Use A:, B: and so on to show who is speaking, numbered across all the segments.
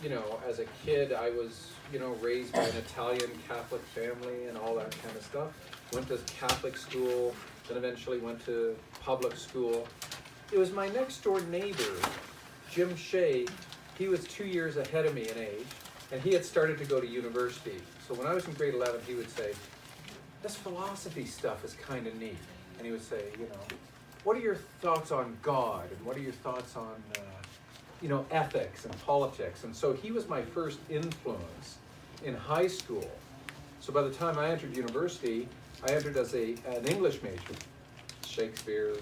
A: you know, as a kid, I was, you know, raised by an Italian Catholic family and all that kind of stuff. Went to Catholic school, then eventually went to public school. It was my next door neighbor, Jim Shea. He was 2 years ahead of me in age, and he had started to go to university. So when I was in grade 11, he would say, this philosophy stuff is kind of neat. And he would say, you know, what are your thoughts on God? And what are your thoughts on, you know, ethics and politics? And so he was my first influence in high school. So by the time I entered university, I entered as an English major. Shakespeare,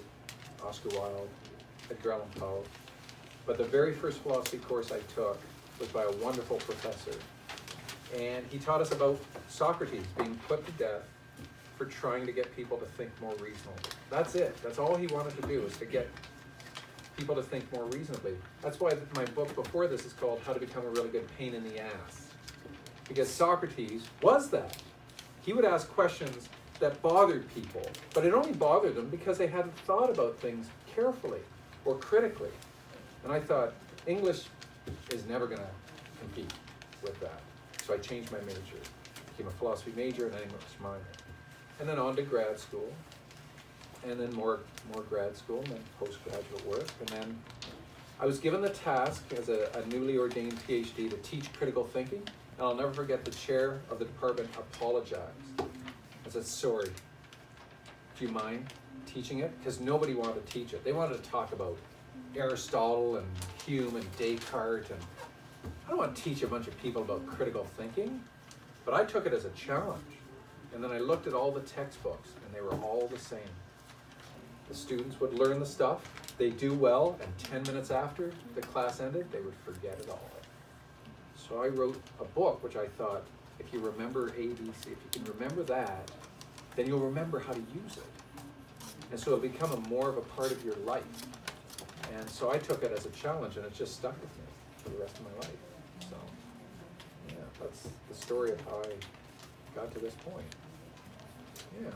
A: Oscar Wilde, Edgar Allan Poe. But the very first philosophy course I took was by a wonderful professor. And he taught us about Socrates being put to death for trying to get people to think more reasonably. That's it. That's all he wanted to do, was to get people to think more reasonably. That's why my book before this is called How to Become a Really Good Pain in the Ass. Because Socrates was that. He would ask questions that bothered people, but it only bothered them because they hadn't thought about things carefully or critically. And I thought, English is never going to compete with that. So I changed my major. Became a philosophy major and an English minor. And then on to grad school. And then more grad school, and then postgraduate work. And then I was given the task as a newly ordained PhD to teach critical thinking. And I'll never forget the chair of the department apologized. I said, sorry, do you mind teaching it? Because nobody wanted to teach it. They wanted to talk about Aristotle and Hume and Descartes, and I don't want to teach a bunch of people about critical thinking, but I took it as a challenge. And then I looked at all the textbooks, and they were all the same. The students would learn the stuff, they'd do well, and 10 minutes after the class ended, they would forget it all. So I wrote a book, which I thought, if you remember ABC, if you can remember that, then you'll remember how to use it. And so it'll become more of a part of your life. And so I took it as a challenge, and it just stuck with me for the rest of my life. So, yeah, that's the story of how I got to this point. Yeah.